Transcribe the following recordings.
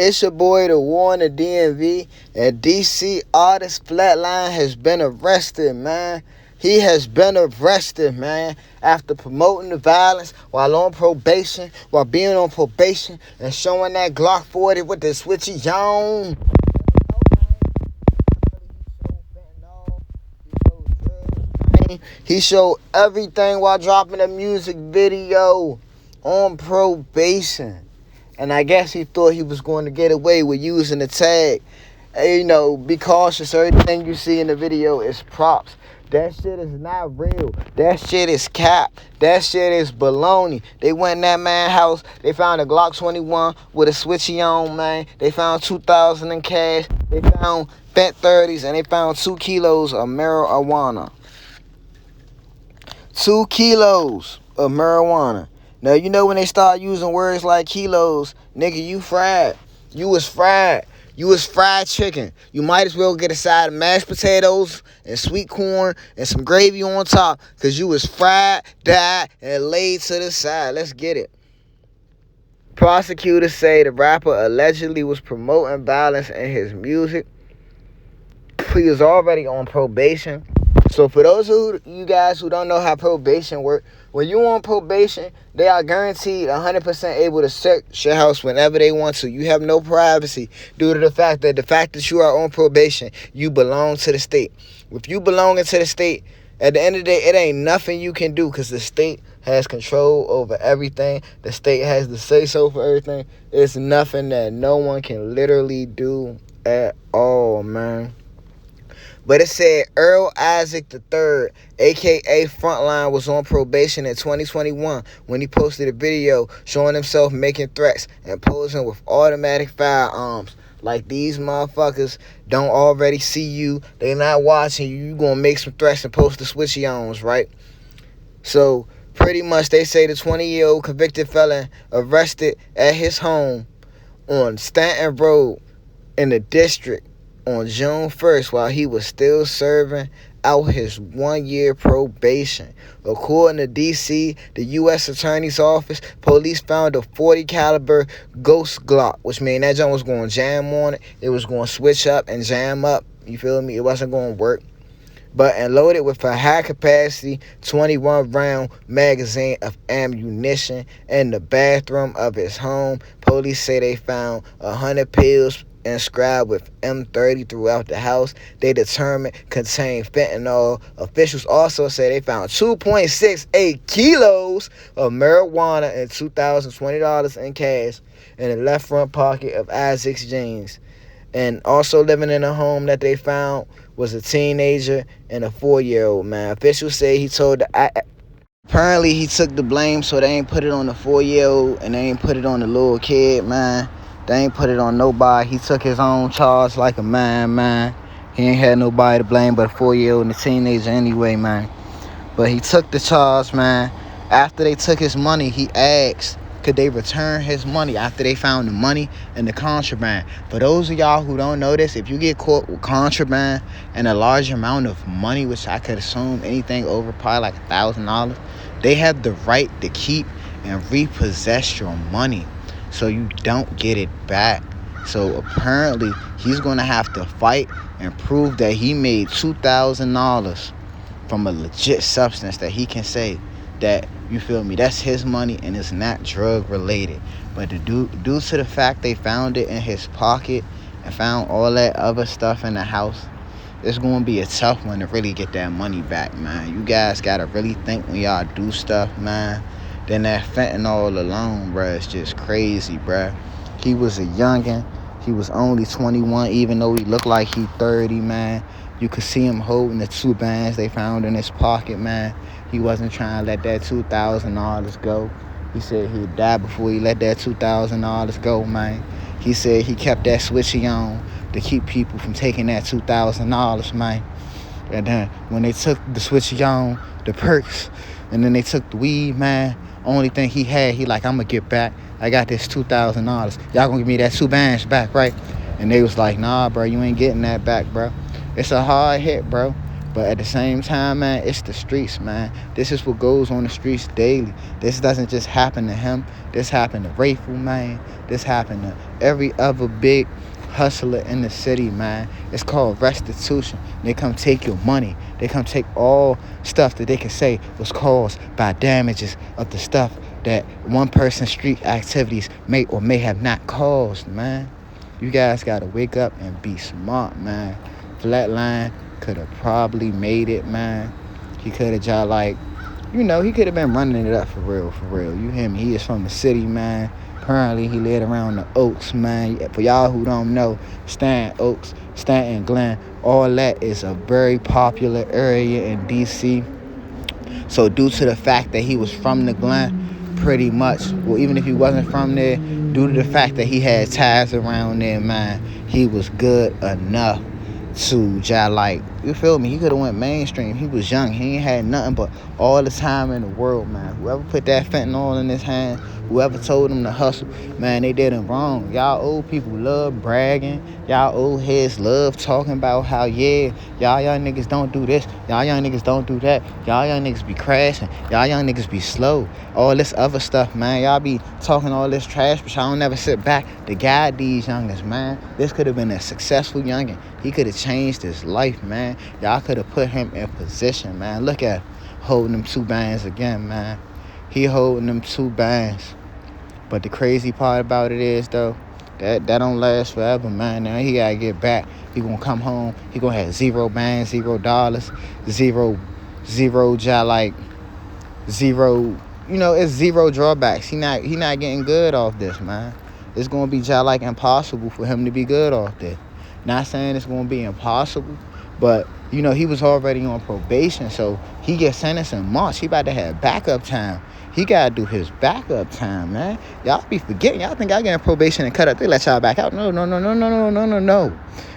It's your boy, the War in the DMV, and DC artist Flatline has been arrested, man. He has been arrested, man, after promoting the violence while on probation, while being on probation, and showing that Glock 40 with the switchy on. He showed everything while dropping a music video on probation. And I guess he thought he was going to get away with using the tag. You know, be cautious. Everything you see in the video is props. That shit is not real. That shit is cap. That shit is baloney. They went in that man's house. They found a Glock 21 with a switchy on, man. They found $2,000 in cash. They found fent 30s, and they found 2 kilos of marijuana. 2 kilos of marijuana. Now, you know when they start using words like kilos, nigga, you fried. You was fried. You was fried chicken. You might as well get a side of mashed potatoes and sweet corn and some gravy on top, because you was fried, dyed, and laid to the side. Let's get it. Prosecutors say the rapper allegedly was promoting violence in his music. He was already on probation. So for those of you guys who don't know how probation works, when you on probation, they are guaranteed 100% able to search your house whenever they want to. You have no privacy due to the fact that you are on probation, you belong to the state. If you belong to the state, at the end of the day, it ain't nothing you can do, because the state has control over everything. The state has the say-so for everything. It's nothing that no one can literally do at all, man. But it said Earl Isaac III, a.k.a. Frontline, was on probation in 2021 when he posted a video showing himself making threats and posing with automatic firearms. Like, these motherfuckers don't already see you. They not watching you. You gonna make some threats and post the switchy-ons, right? So, pretty much they say the 20-year-old convicted felon arrested at his home on Stanton Road in the district on June 1st while he was still serving out his 1-year probation. According to DC, the U.S. Attorney's Office, police found a .40 caliber Ghost Glock, which means that joint was going to jam on it. It was going to switch up and jam up. You feel me? It wasn't going to work. And loaded with a high-capacity 21-round magazine of ammunition in the bathroom of his home. Police say they found 100 pills inscribed with M30 throughout the house. They determined contained fentanyl. Officials also say they found 2.68 kilos of marijuana and $2,020 in cash in the left front pocket of Isaac's jeans. And also living in a home that they found was a teenager and a 4-year-old, man. Officials say he told apparently he took the blame, so they ain't put it on the 4-year-old and they ain't put it on the little kid, man. They ain't put it on nobody. He took his own charge like a man. He ain't had nobody to blame but a 4-year-old and a teenager anyway, man. But he took the charge, man. After they took his money, he asked, could they return his money after they found the money and the contraband? For those of y'all who don't know this, if you get caught with contraband and a large amount of money, which I could assume anything over probably like $1,000, they have the right to keep and repossess your money, so you don't get it back. So apparently he's going to have to fight and prove that he made $2,000 from a legit substance that he can say that, you feel me, that's his money and it's not drug related. But due to the fact they found it in his pocket and found all that other stuff in the house, it's going to be a tough one to really get that money back, man. You guys got to really think when y'all do stuff, man. Then that fentanyl alone, bruh, is just crazy, bruh. He was a youngin'. He was only 21, even though he looked like he 30, man. You could see him holding the 2 bands they found in his pocket, man. He wasn't trying to let that $2,000 go. He said he'd die before he let that $2,000 go, man. He said he kept that switchy on to keep people from taking that $2,000, man. And then when they took the switchy on, the perks, and then they took the weed, man, only thing he had, he like, I'm going to get back. I got this $2,000. Y'all going to give me that 2 bands back, right? And they was like, nah, bro, you ain't getting that back, bro. It's a hard hit, bro. But at the same time, man, it's the streets, man. This is what goes on the streets daily. This doesn't just happen to him. This happened to Rayful, man. This happened to every other big hustler in the city, man. It's called restitution. They come take your money. They come take all stuff that they can say was caused by damages of the stuff that one person's street activities may or may have not caused, man. You guys gotta wake up and be smart, man. Flatline could have probably made it, man. He could have just he could have been running it up for real, for real. You hear me? He is from the city, man. Apparently he lived around the Oaks, man. For y'all who don't know, Stanton Oaks, Stanton Glen, all that is a very popular area in DC. So due to the fact that he was from the Glen, pretty much, well, even if he wasn't from there, due to the fact that he had ties around there, man, he was good enough to you feel me? He could have went mainstream. He was young. He ain't had nothing but all the time in the world, man. Whoever put that fentanyl in his hand, whoever told him to hustle, man, they did him wrong. Y'all old people love bragging. Y'all old heads love talking about how, yeah, y'all young niggas don't do this. Y'all young niggas don't do that. Y'all young niggas be crashing. Y'all young niggas be slow. All this other stuff, man. Y'all be talking all this trash, but y'all don't never sit back to guide these youngins, man. This could have been a successful youngin. He could have changed his life, man. Y'all could have put him in position, man. Look at holding them 2 bands again, man. He holding them 2 bands. But the crazy part about it is, though, that don't last forever, man. Now he gotta get back. He gonna come home. He gonna have 0 bands, $0, zero, zero. It's 0 drawbacks. He not getting good off this, man. It's gonna be impossible for him to be good off this. Not saying it's gonna be impossible, but he was already on probation, so he gets sentenced in March. He about to have backup time. He gotta do his backup time, man. Y'all be forgetting. Y'all think y'all getting probation and cut up. They let y'all back out. No.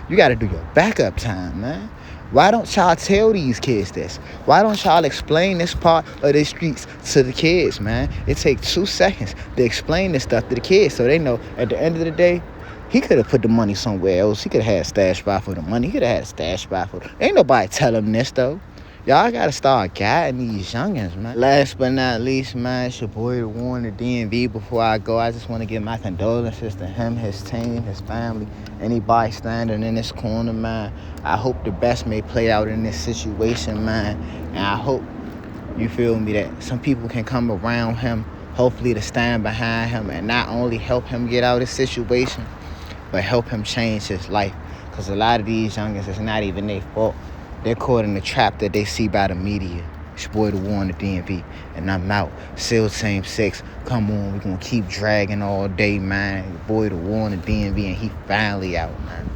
You gotta do your backup time, man. Why don't y'all tell these kids this? Why don't y'all explain this part of the streets to the kids, man? It takes 2 seconds to explain this stuff to the kids so they know at the end of the day, he could have put the money somewhere else. He could have had a stash spot for the money. He could have had a stash spot for Ain't nobody tell him this, though. Y'all got to start guiding these youngins, man. Last but not least, man, it's your boy, the Warren, the DMV. Before I go, I just want to give my condolences to him, his team, his family, anybody standing in this corner, man. I hope the best may play out in this situation, man. And I hope, you feel me, that some people can come around him, hopefully to stand behind him and not only help him get out of this situation, but help him change his life. Because a lot of these youngins, it's not even their fault. They're caught in the trap that they see by the media. It's your boy, the War on the DMV, and I'm out. SEAL Team 6, come on, we're going to keep dragging all day, man. Your boy, the War on the DMV, and he finally out, man.